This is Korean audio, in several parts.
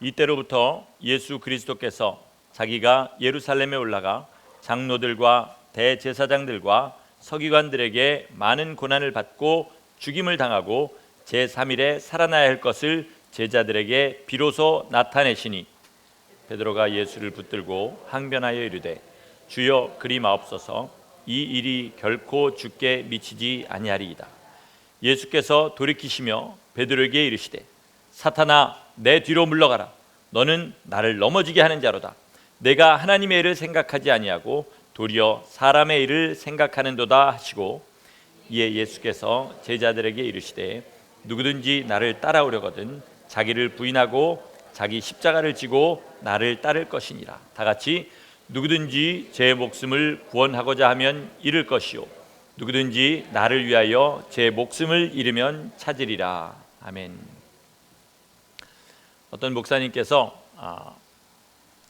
이때로부터 예수 그리스도께서 자기가 예루살렘에 올라가 장로들과 대제사장들과 서기관들에게 많은 고난을 받고 죽임을 당하고 제3일에 살아나야 할 것을 제자들에게 비로소 나타내시니 베드로가 예수를 붙들고 항변하여 이르되 주여 그리 마옵소서 이 일이 결코 주께 미치지 아니하리이다. 예수께서 돌이키시며 베드로에게 이르시되 사탄아 내 뒤로 물러가라. 너는 나를 넘어지게 하는 자로다. 내가 하나님의 일을 생각하지 아니하고 도리어 사람의 일을 생각하는도다 하시고 이에 예수께서 제자들에게 이르시되 누구든지 나를 따라오려거든 자기를 부인하고 자기 십자가를 지고 나를 따를 것이니라. 다 같이 누구든지 제 목숨을 구원하고자 하면 잃을 것이요 누구든지 나를 위하여 제 목숨을 잃으면 찾으리라. 아멘. 어떤 목사님께서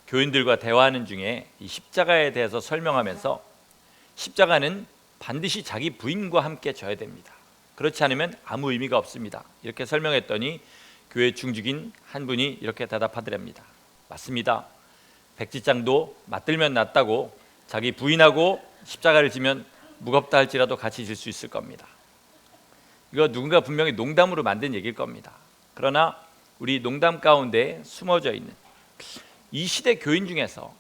교인들과 대화하는 중에 이 십자가에 대해서 설명하면서 십자가는 반드시 자기 부인과 함께 져야 됩니다. 그렇지 않으면 아무 의미가 없습니다. 이렇게 설명했더니 교회 중직인 한 분이 이렇게 대답하더랍니다. 맞습니다. 백지장도 맞들면 낫다고 자기 부인하고 십자가를 지면 무겁다 할지라도 같이 질 수 있을 겁니다. 이거 누군가 분명히 농담으로 만든 얘기일 겁니다. 그러나 우리 농담 가운데 숨어져 있는 이 시대 교인 중에서,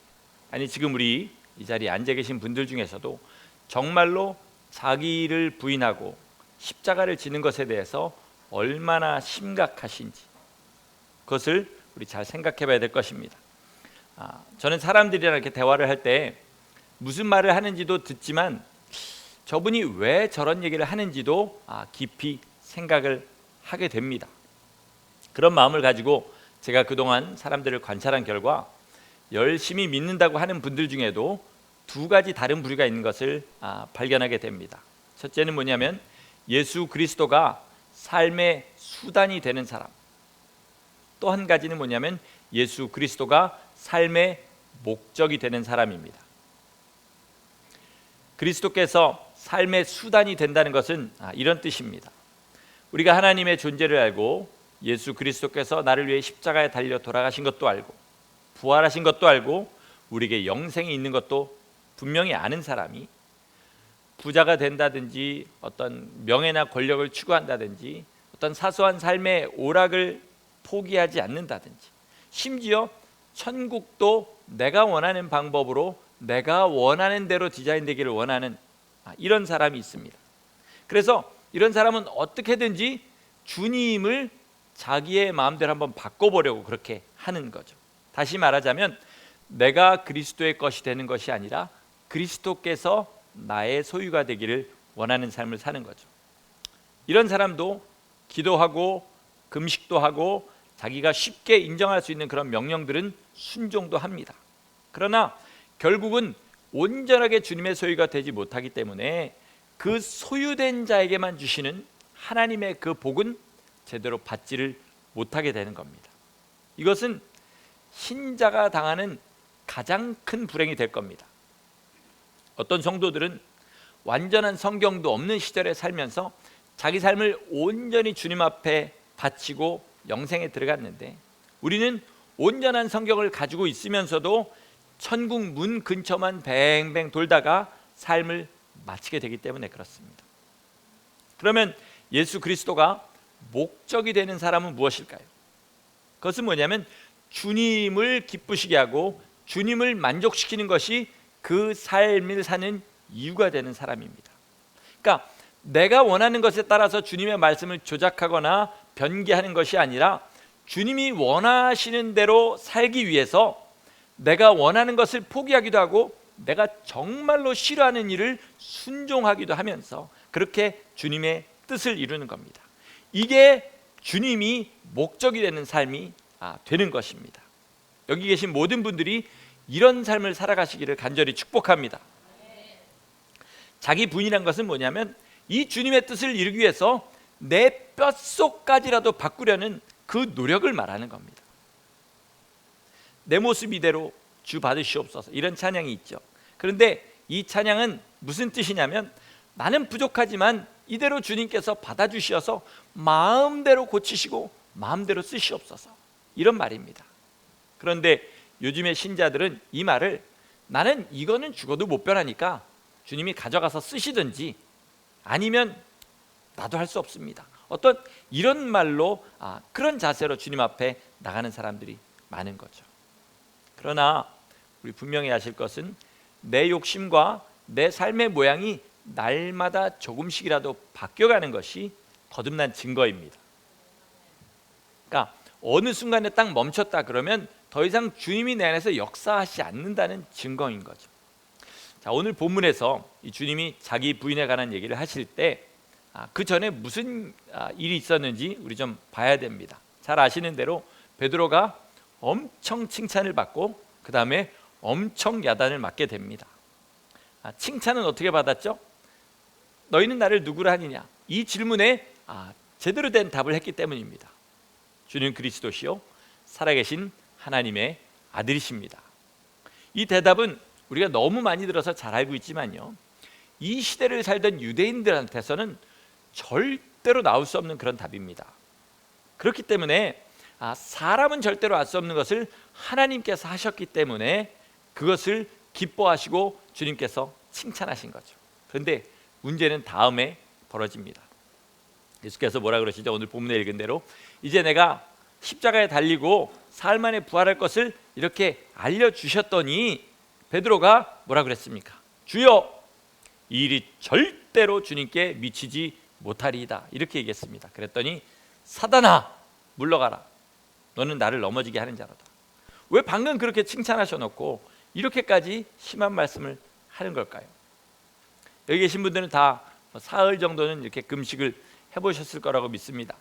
아니 지금 우리 이 자리에 앉아 계신 분들 중에서도 정말로 자기를 부인하고 십자가를 지는 것에 대해서 얼마나 심각하신지 그것을 우리 잘 생각해 봐야 될 것입니다. 저는 사람들이랑 이렇게 대화를 할 때 무슨 말을 하는지도 듣지만 저분이 왜 저런 얘기를 하는지도 깊이 생각을 하게 됩니다. 그런 마음을 가지고 제가 그동안 사람들을 관찰한 결과 열심히 믿는다고 하는 분들 중에도 두 가지 다른 부류가 있는 것을 발견하게 됩니다. 첫째는 뭐냐면 예수 그리스도가 삶의 수단이 되는 사람, 또 한 가지는 뭐냐면 예수 그리스도가 삶의 목적이 되는 사람입니다. 그리스도께서 삶의 수단이 된다는 것은 이런 뜻입니다. 우리가 하나님의 존재를 알고 예수 그리스도께서 나를 위해 십자가에 달려 돌아가신 것도 알고 부활하신 것도 알고 우리에게 영생이 있는 것도 분명히 아는 사람이 부자가 된다든지 어떤 명예나 권력을 추구한다든지 어떤 사소한 삶의 오락을 포기하지 않는다든지 심지어 천국도 내가 원하는 방법으로 내가 원하는 대로 디자인되기를 원하는 이런 사람이 있습니다. 그래서 이런 사람은 어떻게든지 주님을 자기의 마음대로 한번 바꿔보려고 그렇게 하는 거죠. 다시 말하자면 내가 그리스도의 것이 되는 것이 아니라 그리스도께서 나의 소유가 되기를 원하는 삶을 사는 거죠. 이런 사람도 기도하고 금식도 하고 자기가 쉽게 인정할 수 있는 그런 명령들은 순종도 합니다. 그러나 결국은 온전하게 주님의 소유가 되지 못하기 때문에 그 소유된 자에게만 주시는 하나님의 그 복은 제대로 받지를 못하게 되는 겁니다. 이것은 신자가 당하는 가장 큰 불행이 될 겁니다. 어떤 성도들은 완전한 성경도 없는 시절에 살면서 자기 삶을 온전히 주님 앞에 바치고 영생에 들어갔는데 우리는 온전한 성경을 가지고 있으면서도 천국 문 근처만 뱅뱅 돌다가 삶을 마치게 되기 때문에 그렇습니다. 그러면 예수 그리스도가 목적이 되는 사람은 무엇일까요? 그것은 뭐냐면 주님을 기쁘시게 하고 주님을 만족시키는 것이 그 삶을 사는 이유가 되는 사람입니다. 그러니까 내가 원하는 것에 따라서 주님의 말씀을 조작하거나 변개하는 것이 아니라 주님이 원하시는 대로 살기 위해서 내가 원하는 것을 포기하기도 하고 내가 정말로 싫어하는 일을 순종하기도 하면서 그렇게 주님의 뜻을 이루는 겁니다. 이게 주님이 목적이 되는 삶이 되는 것입니다. 여기 계신 모든 분들이 이런 삶을 살아가시기를 간절히 축복합니다. 자기 부인이란 것은 뭐냐면 이 주님의 뜻을 이루기 위해서 내 뼛속까지라도 바꾸려는 그 노력을 말하는 겁니다. 내 모습 이대로 주 받으시옵소서 이런 찬양이 있죠. 그런데 이 찬양은 무슨 뜻이냐면 나는 부족하지만 이대로 주님께서 받아주셔서 마음대로 고치시고 마음대로 쓰시옵소서 이런 말입니다. 그런데 요즘의 신자들은 이 말을 나는 이거는 죽어도 못 변하니까 주님이 가져가서 쓰시든지 아니면 나도 할 수 없습니다. 어떤 이런 말로 그런 자세로 주님 앞에 나가는 사람들이 많은 거죠. 그러나 우리 분명히 아실 것은 내 욕심과 내 삶의 모양이 날마다 조금씩이라도 바뀌어가는 것이 거듭난 증거입니다. 그러니까 어느 순간에 딱 멈췄다 그러면 더 이상 주님이 내 안에서 역사하지 않는다는 증거인 거죠. 자, 오늘 본문에서 이 주님이 자기 부인에 관한 얘기를 하실 때 그 전에 무슨 일이 있었는지 우리 좀 봐야 됩니다. 잘 아시는 대로 베드로가 엄청 칭찬을 받고 그 다음에 엄청 야단을 맞게 됩니다. 칭찬은 어떻게 받았죠? 너희는 나를 누구라 하느냐? 이 질문에 제대로 된 답을 했기 때문입니다. 주는 그리스도시요 살아계신 하나님의 아들이십니다. 이 대답은 우리가 너무 많이 들어서 잘 알고 있지만요, 이 시대를 살던 유대인들한테서는 절대로 나올 수 없는 그런 답입니다. 그렇기 때문에 사람은 절대로 알 수 없는 것을 하나님께서 하셨기 때문에 그것을 기뻐하시고 주님께서 칭찬하신 거죠. 그런데 문제는 다음에 벌어집니다. 예수께서 뭐라 그러시죠? 오늘 본문에 읽은 대로 이제 내가 십자가에 달리고 사흘 만에 부활할 것을 이렇게 알려주셨더니 베드로가 뭐라 그랬습니까? 주여, 이 일이 절대로 주님께 미치지 못하리이다, 이렇게 얘기했습니다. 그랬더니 사단아 물러가라, 너는 나를 넘어지게 하는 자로다. 왜 방금 그렇게 칭찬하셔놓고 이렇게까지 심한 말씀을 하는 걸까요? 여기 계신 분들은 다 사흘 정도는 이렇게 금식을 해보셨을 거라고 믿습니다.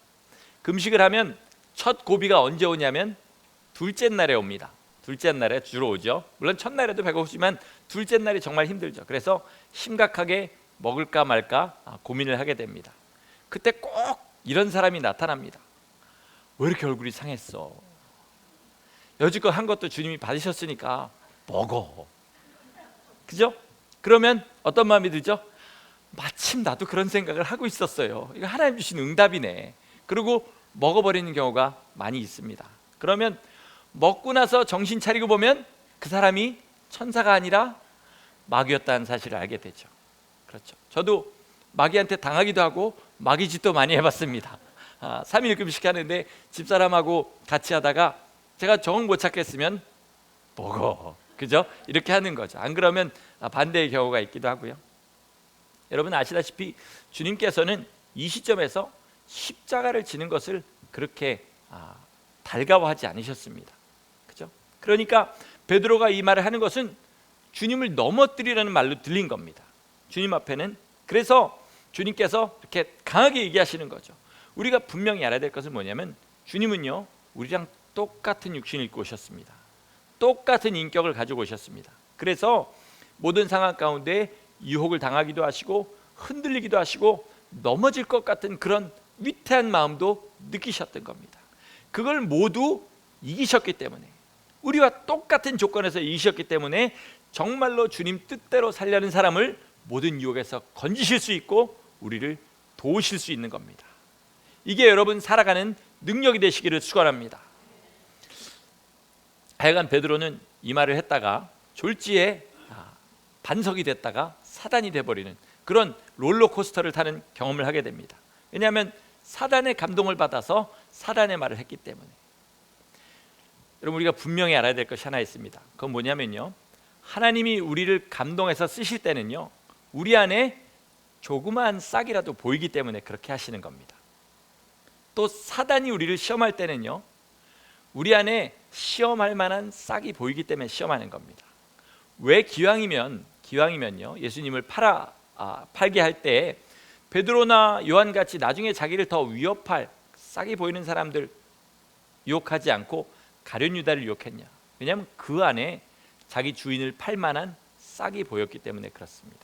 금식을 하면 첫 고비가 언제 오냐면 둘째 날에 옵니다. 둘째 날에 주로 오죠. 물론 첫날에도 배고프지만 둘째 날이 정말 힘들죠. 그래서 심각하게 먹을까 말까 고민을 하게 됩니다. 그때 꼭 이런 사람이 나타납니다. 왜 이렇게 얼굴이 상했어? 여지껏 한 것도 주님이 받으셨으니까 먹어. 그죠? 그러면 어떤 마음이 들죠? 마침 나도 그런 생각을 하고 있었어요. 이거 하나님 주신 응답이네. 그리고 먹어버리는 경우가 많이 있습니다. 그러면 먹고 나서 정신 차리고 보면 그 사람이 천사가 아니라 마귀였다는 사실을 알게 되죠. 그렇죠. 저도 마귀한테 당하기도 하고 마귀 짓도 많이 해봤습니다. 3일 금식하는데 집사람하고 같이 하다가 제가 정 못 찾겠으면 먹어, 그죠? 이렇게 하는 거죠. 안 그러면 반대의 경우가 있기도 하고요. 여러분 아시다시피 주님께서는 이 시점에서 십자가를 지는 것을 그렇게 달가워하지 않으셨습니다. 그죠? 그러니까 베드로가 이 말을 하는 것은 주님을 넘어뜨리라는 말로 들린 겁니다. 주님 앞에는. 그래서 주님께서 이렇게 강하게 얘기하시는 거죠. 우리가 분명히 알아야 될 것은 뭐냐면 주님은요, 우리랑 똑같은 육신을 입고 오셨습니다. 똑같은 인격을 가지고 오셨습니다. 그래서 모든 상황 가운데 유혹을 당하기도 하시고 흔들리기도 하시고 넘어질 것 같은 그런 위태한 마음도 느끼셨던 겁니다. 그걸 모두 이기셨기 때문에, 우리와 똑같은 조건에서 이기셨기 때문에 정말로 주님 뜻대로 살려는 사람을 모든 유혹에서 건지실 수 있고 우리를 도우실 수 있는 겁니다. 이게 여러분 살아가는 능력이 되시기를 축원합니다. 하여간 베드로는 이 말을 했다가 졸지에 반석이 됐다가 사단이 돼버리는 그런 롤러코스터를 타는 경험을 하게 됩니다. 왜냐하면 사단의 감동을 받아서 사단의 말을 했기 때문에. 여러분 우리가 분명히 알아야 될 것이 하나 있습니다. 그건 뭐냐면요, 하나님이 우리를 감동해서 쓰실 때는요, 우리 안에 조그마한 싹이라도 보이기 때문에 그렇게 하시는 겁니다. 또 사단이 우리를 시험할 때는요, 우리 안에 시험할 만한 싹이 보이기 때문에 시험하는 겁니다. 왜 기왕이면요 예수님을 팔게 할 때 베드로나 요한같이 나중에 자기를 더 위협할 싹이 보이는 사람들 유혹하지 않고 가룟 유다를 유혹했냐? 왜냐하면 그 안에 자기 주인을 팔 만한 싹이 보였기 때문에 그렇습니다.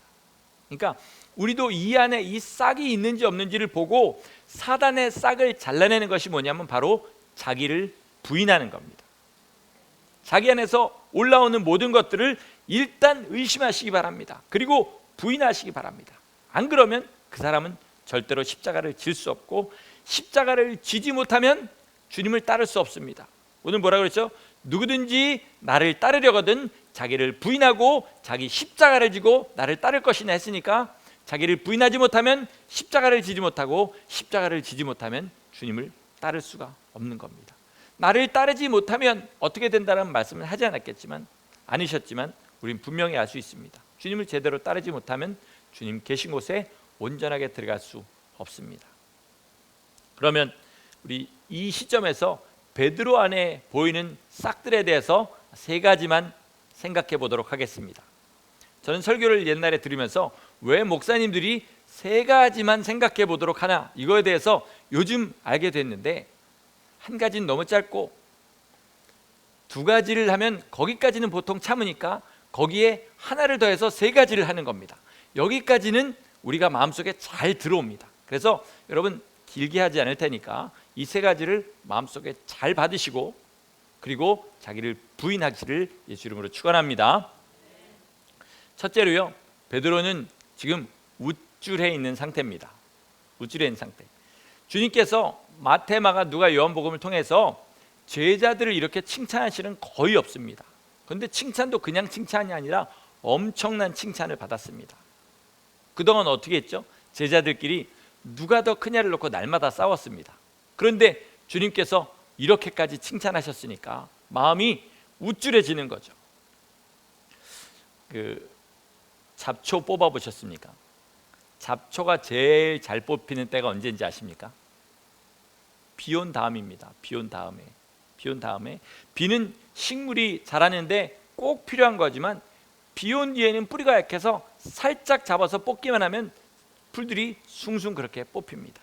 그러니까 우리도 이 안에 이 싹이 있는지 없는지를 보고 사단의 싹을 잘라내는 것이 뭐냐면 바로 자기를 부인하는 겁니다. 자기 안에서 올라오는 모든 것들을 일단 의심하시기 바랍니다. 그리고 부인하시기 바랍니다. 안 그러면 그 사람은 절대로 십자가를 질 수 없고 십자가를 지지 못하면 주님을 따를 수 없습니다. 오늘 뭐라 그랬죠? 누구든지 나를 따르려거든 자기를 부인하고 자기 십자가를 지고 나를 따를 것이나 했으니까 자기를 부인하지 못하면 십자가를 지지 못하고 십자가를 지지 못하면 주님을 따를 수가 없는 겁니다. 나를 따르지 못하면 어떻게 된다는 말씀을 하지 않으셨지만 우린 분명히 알 수 있습니다. 주님을 제대로 따르지 못하면 주님 계신 곳에 온전하게 들어갈 수 없습니다. 그러면 우리 이 시점에서 베드로 안에 보이는 싹들에 대해서 세 가지만 생각해 보도록 하겠습니다. 저는 설교를 옛날에 들으면서 왜 목사님들이 세 가지만 생각해 보도록 하나, 이거에 대해서 요즘 알게 됐는데, 한 가지는 너무 짧고 두 가지를 하면 거기까지는 보통 참으니까 거기에 하나를 더해서 세 가지를 하는 겁니다. 여기까지는 우리가 마음속에 잘 들어옵니다. 그래서 여러분 길게 하지 않을 테니까 이 세 가지를 마음속에 잘 받으시고 그리고 자기를 부인하기를 예수 이름으로 축원합니다. 첫째로요, 베드로는 지금 우쭐해 있는 상태입니다. 우쭐해 있는 상태. 주님께서 마태, 마가, 누가, 요한복음을 통해서 제자들을 이렇게 칭찬하시는 거의 없습니다. 그런데 칭찬도 그냥 칭찬이 아니라 엄청난 칭찬을 받았습니다. 그동안 어떻게 했죠? 제자들끼리 누가 더 크냐를 놓고 날마다 싸웠습니다. 그런데 주님께서 이렇게까지 칭찬하셨으니까 마음이 우쭐해지는 거죠. 잡초 뽑아보셨습니까? 잡초가 제일 잘 뽑히는 때가 언제인지 아십니까? 비 온 다음입니다. 비 온 다음에 비는 식물이 자라는데 꼭 필요한 거지만 비 온 뒤에는 뿌리가 약해서 살짝 잡아서 뽑기만 하면 풀들이 숭숭 그렇게 뽑힙니다.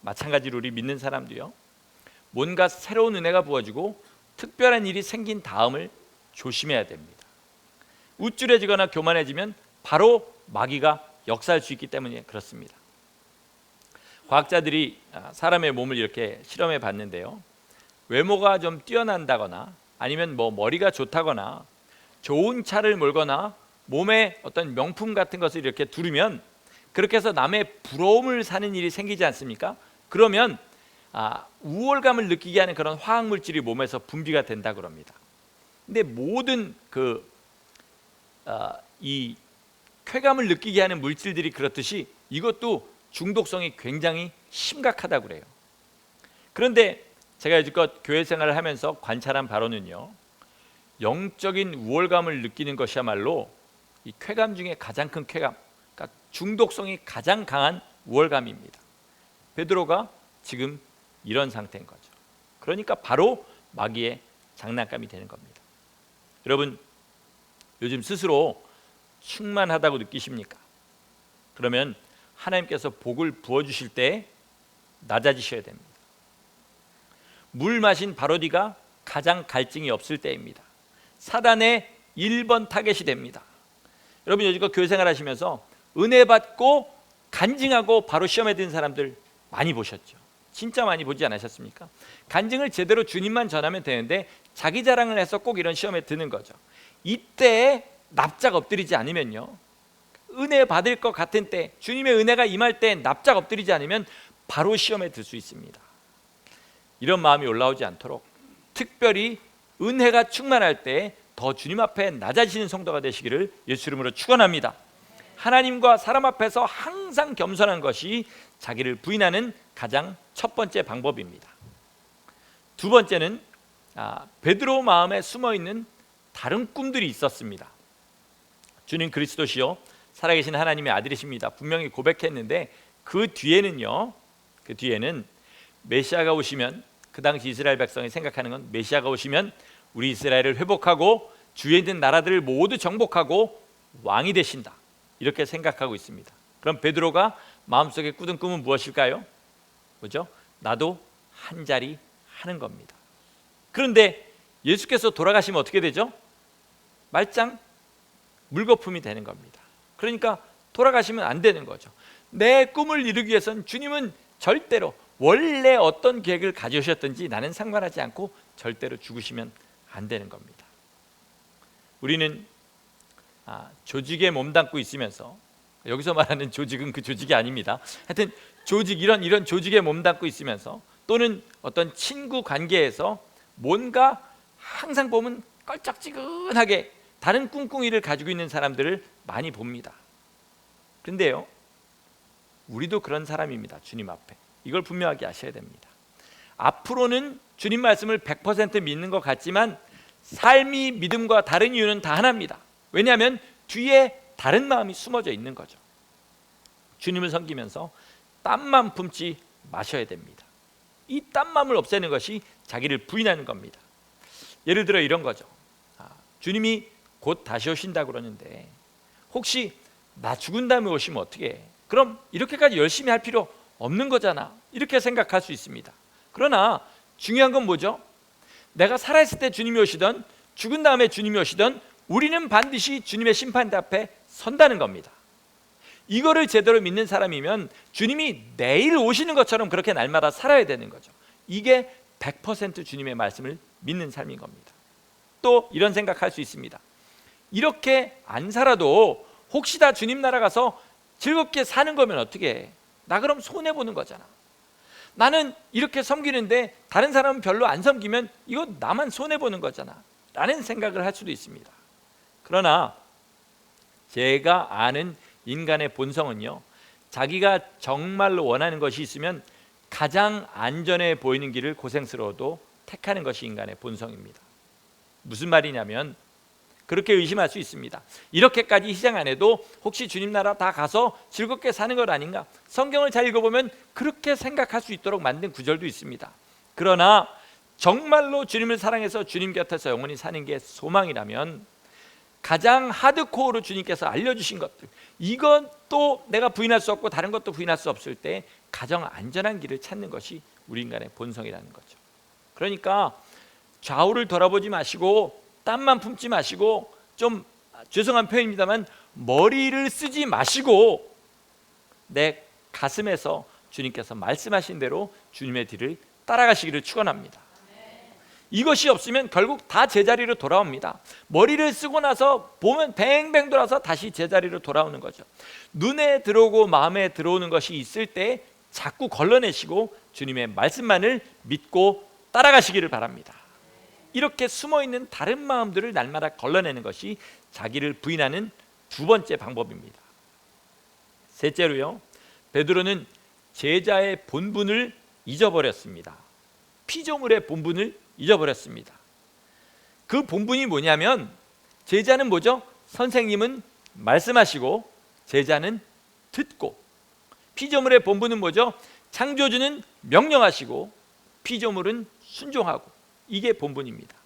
마찬가지로 우리 믿는 사람도요, 뭔가 새로운 은혜가 부어지고 특별한 일이 생긴 다음을 조심해야 됩니다. 우쭐해지거나 교만해지면 바로 마귀가 역사할 수 있기 때문에 그렇습니다. 과학자들이 사람의 몸을 이렇게 실험해 봤는데요, 외모가 좀 뛰어난다거나 아니면 머리가 좋다거나 좋은 차를 몰거나 몸에 어떤 명품 같은 것을 이렇게 두르면 그렇게 해서 남의 부러움을 사는 일이 생기지 않습니까? 그러면 우월감을 느끼게 하는 그런 화학물질이 몸에서 분비가 된다 그럽니다. 근데 모든 이 쾌감을 느끼게 하는 물질들이 그렇듯이 이것도 중독성이 굉장히 심각하다고 그래요. 그런데 제가 여지껏 교회 생활을 하면서 관찰한 바로는요, 영적인 우월감을 느끼는 것이야말로 이 쾌감 중에 가장 큰 쾌감, 그러니까 중독성이 가장 강한 우월감입니다. 베드로가 지금 이런 상태인 거죠. 그러니까 바로 마귀의 장난감이 되는 겁니다. 여러분, 요즘 스스로 충만하다고 느끼십니까? 그러면 하나님께서 복을 부어주실 때 낮아지셔야 됩니다. 물 마신 바로디가 가장 갈증이 없을 때입니다. 사단의 1번 타겟이 됩니다. 여러분, 여지껏 교회 생활하시면서 은혜 받고 간증하고 바로 시험에 든 사람들 많이 보셨죠? 진짜 많이 보지 않으셨습니까? 간증을 제대로 주님만 전하면 되는데 자기 자랑을 해서 꼭 이런 시험에 드는 거죠. 이때 납작 엎드리지 않으면요, 은혜 받을 것 같은 때, 주님의 은혜가 임할 때 납작 엎드리지 않으면 바로 시험에 들 수 있습니다. 이런 마음이 올라오지 않도록 특별히 은혜가 충만할 때 더 주님 앞에 낮아지는 성도가 되시기를 예수 이름으로 축원합니다. 하나님과 사람 앞에서 항상 겸손한 것이 자기를 부인하는 가장 첫 번째 방법입니다. 두 번째는 베드로 마음에 숨어있는 다른 꿈들이 있었습니다. 주님 그리스도시요 살아계신 하나님의 아들이십니다. 분명히 고백했는데 그 뒤에는 메시아가 오시면, 그 당시 이스라엘 백성이 생각하는 건 메시아가 오시면 우리 이스라엘을 회복하고 주위에 있는 나라들을 모두 정복하고 왕이 되신다, 이렇게 생각하고 있습니다. 그럼 베드로가 마음속에 꾸던 꿈은 무엇일까요? 뭐죠? 나도 한 자리 하는 겁니다. 그런데 예수께서 돌아가시면 어떻게 되죠? 말짱 물거품이 되는 겁니다. 그러니까 돌아가시면 안 되는 거죠. 내 꿈을 이루기 위해서는 주님은 절대로, 원래 어떤 계획을 가져오셨든지 나는 상관하지 않고 절대로 죽으시면 안 되는 겁니다. 우리는 조직에 몸담고 있으면서, 여기서 말하는 조직은 그 조직이 아닙니다. 하여튼 조직, 이런 조직에 몸담고 있으면서 또는 어떤 친구 관계에서 뭔가 항상 보면 껄쩍지근하게 다른 꿍꿍이를 가지고 있는 사람들을 많이 봅니다. 그런데요, 우리도 그런 사람입니다. 주님 앞에 이걸 분명하게 아셔야 됩니다. 앞으로는 주님 말씀을 100% 믿는 것 같지만 삶이 믿음과 다른 이유는 다 하나입니다. 왜냐하면 뒤에 다른 마음이 숨어져 있는 거죠. 주님을 섬기면서 땀만 품지 마셔야 됩니다. 이 땀맘을 없애는 것이 자기를 부인하는 겁니다. 예를 들어 이런 거죠. 주님이 곧 다시 오신다고 그러는데 혹시 나 죽은 다음에 오시면 어떻게 해? 그럼 이렇게까지 열심히 할 필요 없는 거잖아, 이렇게 생각할 수 있습니다. 그러나 중요한 건 뭐죠? 내가 살아있을 때 주님이 오시던 죽은 다음에 주님이 오시던 우리는 반드시 주님의 심판 앞에 선다는 겁니다. 이거를 제대로 믿는 사람이면 주님이 내일 오시는 것처럼 그렇게 날마다 살아야 되는 거죠. 이게 100% 주님의 말씀을 믿는 삶인 겁니다. 또 이런 생각할 수 있습니다. 이렇게 안 살아도 혹시 다 주님 나라 가서 즐겁게 사는 거면 어떻게 해? 나 그럼 손해보는 거잖아. 나는 이렇게 섬기는데 다른 사람은 별로 안 섬기면 이거 나만 손해보는 거잖아 라는 생각을 할 수도 있습니다. 그러나 제가 아는 인간의 본성은요, 자기가 정말로 원하는 것이 있으면 가장 안전해 보이는 길을 고생스러워도 택하는 것이 인간의 본성입니다. 무슨 말이냐면 그렇게 의심할 수 있습니다. 이렇게까지 희생 안 해도 혹시 주님 나라 다 가서 즐겁게 사는 것 아닌가? 성경을 잘 읽어보면 그렇게 생각할 수 있도록 만든 구절도 있습니다. 그러나 정말로 주님을 사랑해서 주님 곁에서 영원히 사는 게 소망이라면 가장 하드코어로 주님께서 알려주신 것들, 이것도 내가 부인할 수 없고 다른 것도 부인할 수 없을 때 가장 안전한 길을 찾는 것이 우리 인간의 본성이라는 거죠. 그러니까 좌우를 돌아보지 마시고 땀만 품지 마시고, 좀 죄송한 표현입니다만 머리를 쓰지 마시고 내 가슴에서 주님께서 말씀하신 대로 주님의 뒤를 따라가시기를 축원합니다. 이것이 없으면 결국 다 제자리로 돌아옵니다. 머리를 쓰고 나서 보면 뱅뱅 돌아서 다시 제자리로 돌아오는 거죠. 눈에 들어오고 마음에 들어오는 것이 있을 때 자꾸 걸러내시고 주님의 말씀만을 믿고 따라가시기를 바랍니다. 이렇게 숨어있는 다른 마음들을 날마다 걸러내는 것이 자기를 부인하는 두 번째 방법입니다. 셋째로요, 베드로는 제자의 본분을 잊어버렸습니다. 피조물의 본분을 잊어버렸습니다. 그 본분이 뭐냐면, 제자는 뭐죠? 선생님은 말씀하시고 제자는 듣고, 피조물의 본분은 뭐죠? 창조주는 명령하시고 피조물은 순종하고, 이게 본분입니다.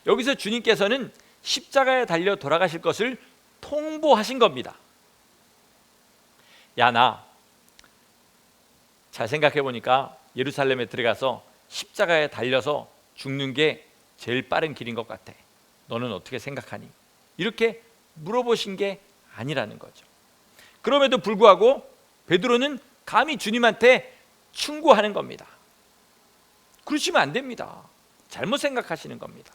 여기서 주님께서는 십자가에 달려 돌아가실 것을 통보하신 겁니다. 야, 나 잘 생각해 보니까 예루살렘에 들어가서 십자가에 달려서 죽는 게 제일 빠른 길인 것 같아. 너는 어떻게 생각하니? 이렇게 물어보신 게 아니라는 거죠. 그럼에도 불구하고 베드로는 감히 주님한테 충고하는 겁니다. 그러시면 안 됩니다. 잘못 생각하시는 겁니다.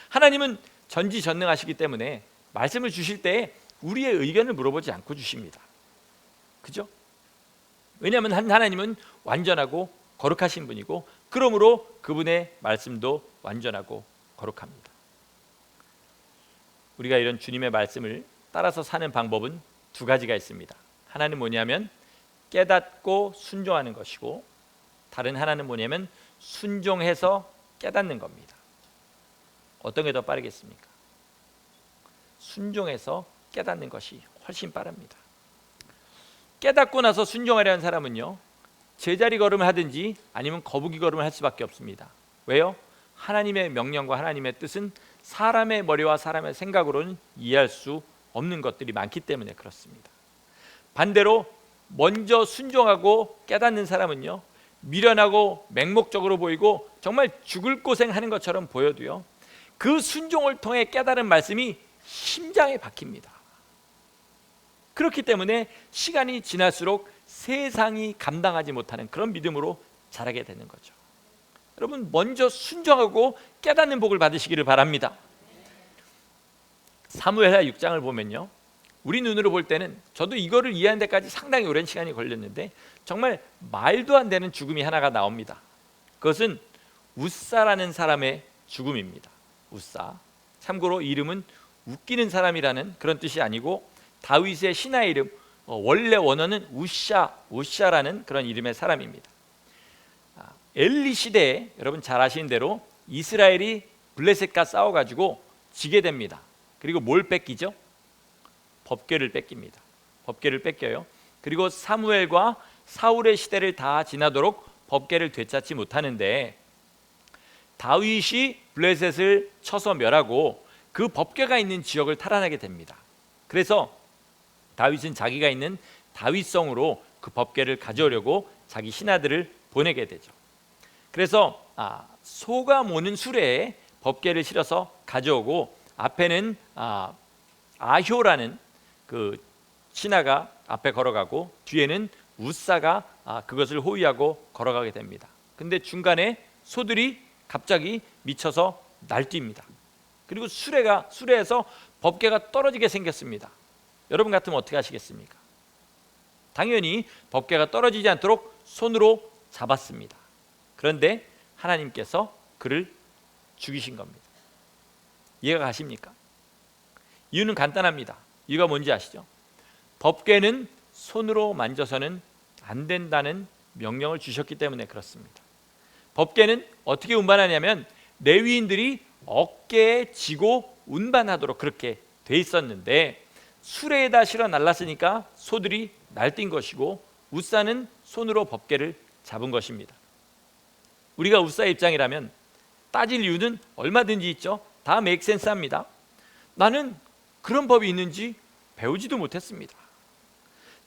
하나님은 전지전능하시기 때문에 말씀을 주실 때 우리의 의견을 물어보지 않고 주십니다. 그죠? 왜냐하면 하나님은 완전하고 거룩하신 분이고, 그러므로 그분의 말씀도 완전하고 거룩합니다. 우리가 이런 주님의 말씀을 따라서 사는 방법은 두 가지가 있습니다. 하나는 뭐냐면 깨닫고 순종하는 것이고, 다른 하나는 뭐냐면 순종해서 깨닫는 겁니다. 어떤 게 더 빠르겠습니까? 순종해서 깨닫는 것이 훨씬 빠릅니다. 깨닫고 나서 순종하려는 사람은요, 제자리 걸음을 하든지 아니면 거북이 걸음을 할 수밖에 없습니다. 왜요? 하나님의 명령과 하나님의 뜻은 사람의 머리와 사람의 생각으로는 이해할 수 없는 것들이 많기 때문에 그렇습니다. 반대로 먼저 순종하고 깨닫는 사람은요, 미련하고 맹목적으로 보이고 정말 죽을 고생하는 것처럼 보여도요, 그 순종을 통해 깨달은 말씀이 심장에 박힙니다. 그렇기 때문에 시간이 지날수록 세상이 감당하지 못하는 그런 믿음으로 자라게 되는 거죠. 여러분, 먼저 순종하고 깨닫는 복을 받으시기를 바랍니다. 사무엘하 6장을 보면요, 우리 눈으로 볼 때는, 저도 이거를 이해하는 데까지 상당히 오랜 시간이 걸렸는데 정말 말도 안 되는 죽음이 하나가 나옵니다. 그것은 웃사라는 사람의 죽음입니다. 우사. 참고로 이름은 웃기는 사람이라는 그런 뜻이 아니고 다윗의 신하의 이름, 원래 원어는 우샤라는 그런 이름의 사람입니다. 엘리 시대에 여러분 잘 아시는 대로 이스라엘이 블레셋과 싸워가지고 지게 됩니다. 그리고 뭘 뺏기죠? 법궤를 뺏깁니다. 법궤를 뺏겨요. 그리고 사무엘과 사울의 시대를 다 지나도록 법궤를 되찾지 못하는데 다윗이 블레셋을 쳐서 멸하고 그 법궤가 있는 지역을 탈환하게 됩니다. 그래서 다윗은 자기가 있는 다윗성으로 그 법궤를 가져오려고 자기 신하들을 보내게 되죠. 그래서 소가 모는 수레에 법궤를 실어서 가져오고 앞에는 아효라는 그 신하가 앞에 걸어가고 뒤에는 우사가 그것을 호위하고 걸어가게 됩니다. 근데 중간에 소들이 갑자기 미쳐서 날뜁니다. 그리고 수레에서 법궤가 떨어지게 생겼습니다. 여러분 같으면 어떻게 하시겠습니까? 당연히 법궤가 떨어지지 않도록 손으로 잡았습니다. 그런데 하나님께서 그를 죽이신 겁니다. 이해가 가십니까? 이유는 간단합니다. 이유가 뭔지 아시죠? 법궤는 손으로 만져서는 안 된다는 명령을 주셨기 때문에 그렇습니다. 법궤는 어떻게 운반하냐면 레위인들이 어깨에 지고 운반하도록 그렇게 돼 있었는데 수레에다 실어 날랐으니까 소들이 날뛴 것이고 우사는 손으로 법궤를 잡은 것입니다. 우리가 우사의 입장이라면 따질 이유는 얼마든지 있죠. 다 메이크센스합니다. 나는 그런 법이 있는지 배우지도 못했습니다.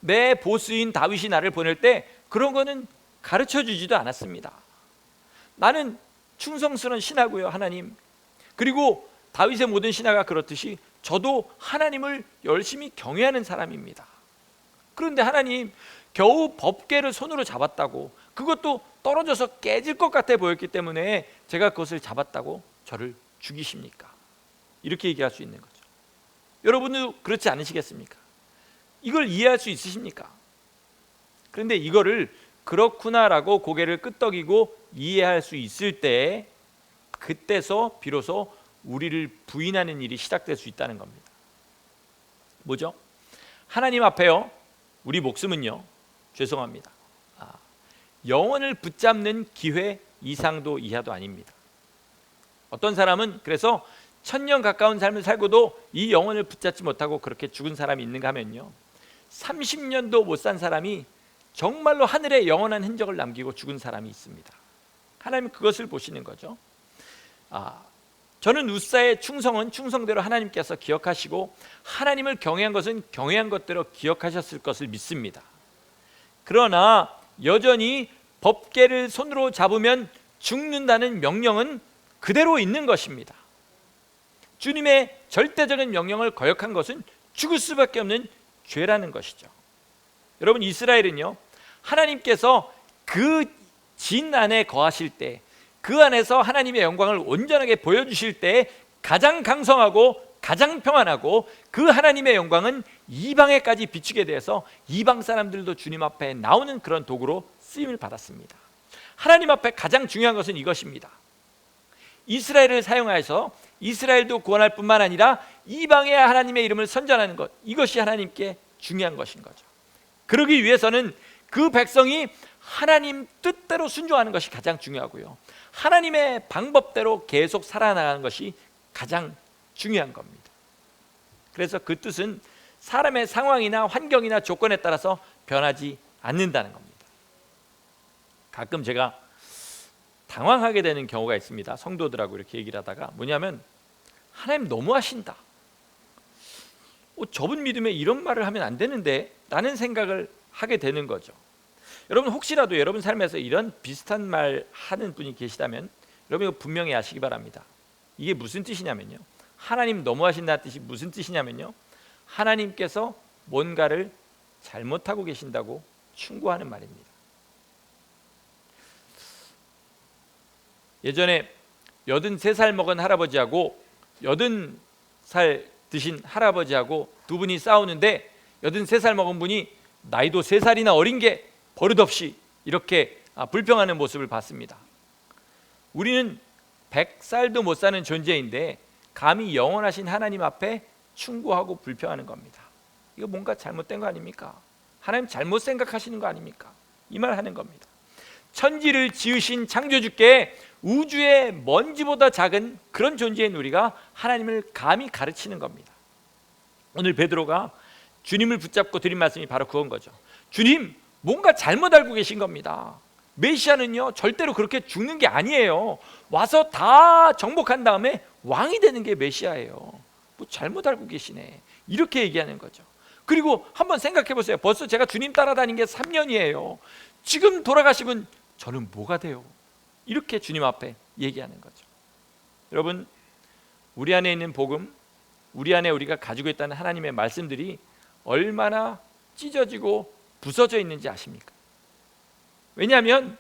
내 보스인 다윗이 나를 보낼 때 그런 거는 가르쳐 주지도 않았습니다. 나는 충성스러운 신하고요, 하나님. 그리고 다윗의 모든 신하가 그렇듯이 저도 하나님을 열심히 경외하는 사람입니다. 그런데 하나님, 겨우 법궤를 손으로 잡았다고, 그것도 떨어져서 깨질 것 같아 보였기 때문에 제가 그것을 잡았다고 저를 죽이십니까? 이렇게 얘기할 수 있는 거죠. 여러분도 그렇지 않으시겠습니까? 이걸 이해할 수 있으십니까? 그런데 이거를 그렇구나라고 고개를 끄덕이고 이해할 수 있을 때, 그때서 비로소 우리를 부인하는 일이 시작될 수 있다는 겁니다. 뭐죠? 하나님 앞에요, 우리 목숨은요, 죄송합니다, 영혼을 붙잡는 기회 이상도 이하도 아닙니다. 어떤 사람은 그래서 1000년 가까운 삶을 살고도 이 영혼을 붙잡지 못하고 그렇게 죽은 사람이 있는가 하면요, 30년도 못 산 사람이 정말로 하늘에 영원한 흔적을 남기고 죽은 사람이 있습니다. 하나님은 그것을 보시는 거죠. 저는 우사의 충성은 충성대로 하나님께서 기억하시고 하나님을 경외한 것은 경외한 것대로 기억하셨을 것을 믿습니다. 그러나 여전히 법궤를 손으로 잡으면 죽는다는 명령은 그대로 있는 것입니다. 주님의 절대적인 명령을 거역한 것은 죽을 수밖에 없는 죄라는 것이죠. 여러분, 이스라엘은요, 하나님께서 그 진 안에 거하실 때, 그 안에서 하나님의 영광을 온전하게 보여주실 때 가장 강성하고 가장 평안하고 그 하나님의 영광은 이방에까지 비추게 돼서 이방 사람들도 주님 앞에 나오는 그런 도구로 쓰임을 받았습니다. 하나님 앞에 가장 중요한 것은 이것입니다. 이스라엘을 사용하여서 이스라엘도 구원할 뿐만 아니라 이방의 하나님의 이름을 선전하는 것, 이것이 하나님께 중요한 것인 거죠. 그러기 위해서는 그 백성이 하나님 뜻대로 순종하는 것이 가장 중요하고요, 하나님의 방법대로 계속 살아나가는 것이 가장 중요한 겁니다. 그래서 그 뜻은 사람의 상황이나 환경이나 조건에 따라서 변하지 않는다는 겁니다. 가끔 제가 당황하게 되는 경우가 있습니다. 성도들하고 이렇게 얘기를 하다가, 뭐냐면 하나님 너무하신다, 저분 믿음에 이런 말을 하면 안 되는데 라는 생각을 하게 되는 거죠. 여러분, 혹시라도 여러분 삶에서 이런 비슷한 말 하는 분이 계시다면 여러분 이거 분명히 아시기 바랍니다. 이게 무슨 뜻이냐면요, 하나님 너무하신다는 뜻이 무슨 뜻이냐면요, 하나님께서 뭔가를 잘못하고 계신다고 충고하는 말입니다. 예전에 83살 먹은 할아버지하고 80살 드신 할아버지하고 두 분이 싸우는데 83살 먹은 분이 나이도 3살이나 어린 게 버릇없이 이렇게 불평하는 모습을 봤습니다. 우리는 100살도 못 사는 존재인데 감히 영원하신 하나님 앞에 충고하고 불평하는 겁니다. 이거 뭔가 잘못된 거 아닙니까? 하나님 잘못 생각하시는 거 아닙니까? 이 말 하는 겁니다. 천지를 지으신 창조주께 우주의 먼지보다 작은 그런 존재인 우리가 하나님을 감히 가르치는 겁니다. 오늘 베드로가 주님을 붙잡고 드린 말씀이 바로 그건 거죠. 주님, 뭔가 잘못 알고 계신 겁니다. 메시아는요 절대로 그렇게 죽는 게 아니에요. 와서 다 정복한 다음에 왕이 되는 게 메시아예요. 뭐 잘못 알고 계시네, 이렇게 얘기하는 거죠. 그리고 한번 생각해 보세요. 벌써 제가 주님 따라다닌 게 3년이에요. 지금 돌아가시면 저는 뭐가 돼요? 이렇게 주님 앞에 얘기하는 거죠. 여러분, 우리 안에 있는 복음, 우리 안에 우리가 가지고 있다는 하나님의 말씀들이 얼마나 찢어지고 부서져 있는지 아십니까? 왜냐하면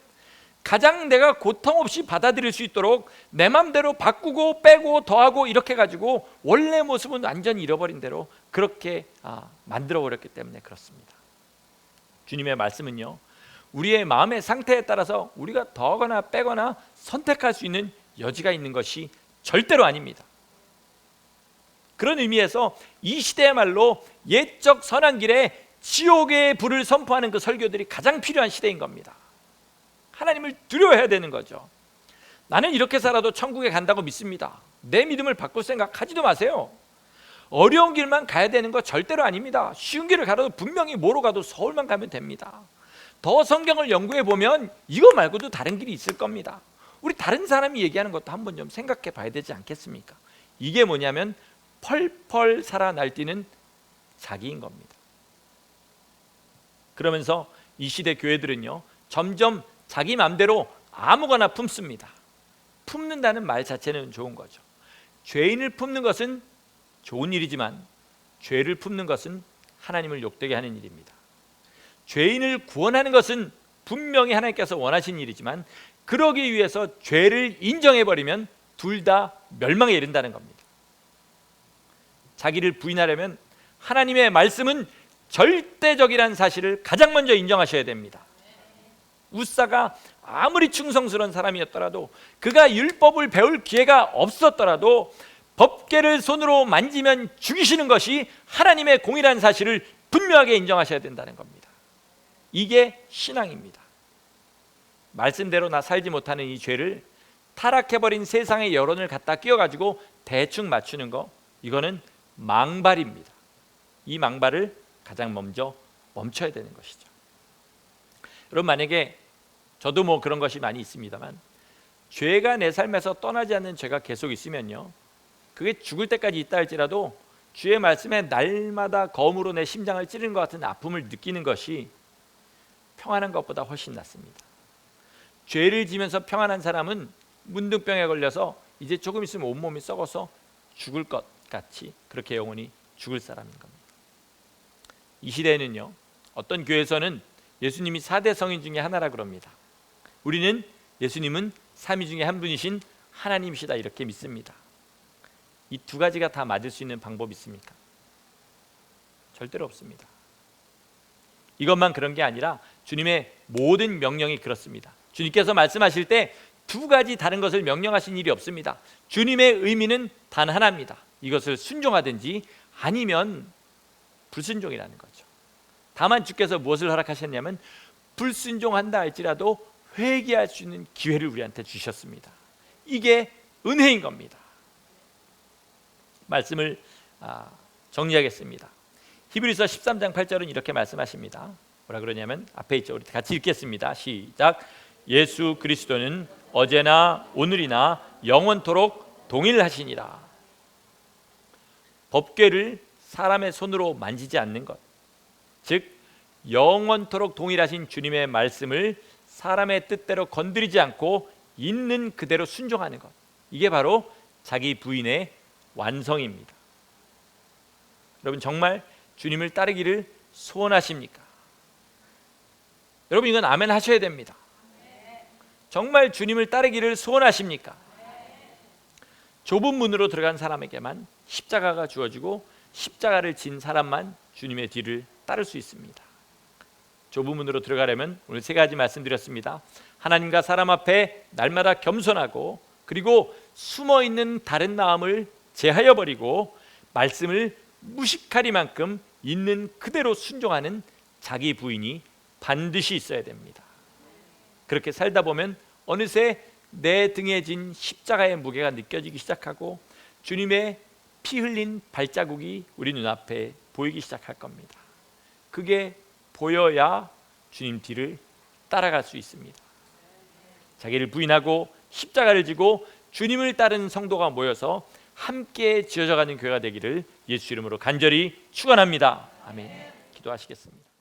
가장 내가 고통 없이 받아들일 수 있도록 내 맘대로 바꾸고 빼고 더하고 이렇게 가지고 원래 모습은 완전히 잃어버린 대로 그렇게 만들어버렸기 때문에 그렇습니다. 주님의 말씀은요, 우리의 마음의 상태에 따라서 우리가 더하거나 빼거나 선택할 수 있는 여지가 있는 것이 절대로 아닙니다. 그런 의미에서 이 시대의 말로 옛적 선한 길에 지옥의 불을 선포하는 그 설교들이 가장 필요한 시대인 겁니다. 하나님을 두려워해야 되는 거죠. 나는 이렇게 살아도 천국에 간다고 믿습니다. 내 믿음을 바꿀 생각하지도 마세요. 어려운 길만 가야 되는 거 절대로 아닙니다. 쉬운 길을 가도 분명히 뭐로 가도 서울만 가면 됩니다. 더 성경을 연구해 보면 이거 말고도 다른 길이 있을 겁니다. 우리 다른 사람이 얘기하는 것도 한번 좀 생각해 봐야 되지 않겠습니까? 이게 뭐냐면 펄펄 살아 날뛰는 자기인 겁니다. 그러면서 이 시대 교회들은요 점점 자기 맘대로 아무거나 품습니다. 품는다는 말 자체는 좋은 거죠. 죄인을 품는 것은 좋은 일이지만 죄를 품는 것은 하나님을 욕되게 하는 일입니다. 죄인을 구원하는 것은 분명히 하나님께서 원하신 일이지만 그러기 위해서 죄를 인정해버리면 둘 다 멸망에 이른다는 겁니다. 자기를 부인하려면 하나님의 말씀은 절대적이라는 사실을 가장 먼저 인정하셔야 됩니다. 웃사가 아무리 충성스러운 사람이었더라도, 그가 율법을 배울 기회가 없었더라도 법궤를 손으로 만지면 죽이시는 것이 하나님의 공이라는 사실을 분명하게 인정하셔야 된다는 겁니다. 이게 신앙입니다. 말씀대로 나 살지 못하는 이 죄를 타락해버린 세상의 여론을 갖다 끼워가지고 대충 맞추는 거, 이거는 망발입니다. 이 망발을 가장 먼저 멈춰야 되는 것이죠. 여러분, 만약에 저도 뭐 그런 것이 많이 있습니다만 죄가 내 삶에서 떠나지 않는 죄가 계속 있으면요, 그게 죽을 때까지 있다 할지라도 주의 말씀에 날마다 검으로 내 심장을 찌르는 것 같은 아픔을 느끼는 것이 평안한 것보다 훨씬 낫습니다. 죄를 지면서 평안한 사람은 문둥병에 걸려서 이제 조금 있으면 온몸이 썩어서 죽을 것 같이 그렇게 영원히 죽을 사람인 겁니다. 이 시대에는요, 어떤 교회에서는 예수님이 4대 성인 중에 하나라 그럽니다. 우리는 예수님은 3위 중에 한 분이신 하나님이시다 이렇게 믿습니다. 이 두 가지가 다 맞을 수 있는 방법이 있습니까? 절대로 없습니다. 이것만 그런 게 아니라 주님의 모든 명령이 그렇습니다. 주님께서 말씀하실 때 두 가지 다른 것을 명령하신 일이 없습니다. 주님의 의미는 단 하나입니다. 이것을 순종하든지 아니면 불순종이라는 거죠. 다만 주께서 무엇을 허락하셨냐면 불순종한다 할지라도 회개할 수 있는 기회를 우리한테 주셨습니다. 이게 은혜인 겁니다. 말씀을 정리하겠습니다. 히브리서 13장 8절은 이렇게 말씀하십니다. 뭐라 그러냐면, 앞에 있죠. 우리 같이 읽겠습니다. 시작. 예수 그리스도는 어제나 오늘이나 영원토록 동일하시니라. 법궤를 사람의 손으로 만지지 않는 것, 즉 영원토록 동일하신 주님의 말씀을 사람의 뜻대로 건드리지 않고 있는 그대로 순종하는 것, 이게 바로 자기 부인의 완성입니다. 여러분, 정말 주님을 따르기를 소원하십니까? 여러분, 이건 아멘 하셔야 됩니다. 정말 주님을 따르기를 소원하십니까? 좁은 문으로 들어간 사람에게만 십자가가 주어지고 십자가를 진 사람만 주님의 뒤를 따를 수 있습니다. 좁은 문으로 들어가려면 오늘 세 가지 말씀드렸습니다. 하나님과 사람 앞에 날마다 겸손하고, 그리고 숨어 있는 다른 마음을 제하여 버리고 말씀을 무식하리만큼 있는 그대로 순종하는 자기 부인이 반드시 있어야 됩니다. 그렇게 살다 보면 어느새 내 등에 진 십자가의 무게가 느껴지기 시작하고 주님의 피 흘린 발자국이 우리 눈앞에 보이기 시작할 겁니다. 그게 보여야 주님 뒤를 따라갈 수 있습니다. 자기를 부인하고 십자가를 지고 주님을 따르는 성도가 모여서 함께 지어져가는 교회가 되기를 예수 이름으로 간절히 축원합니다. 아멘. 기도하시겠습니다.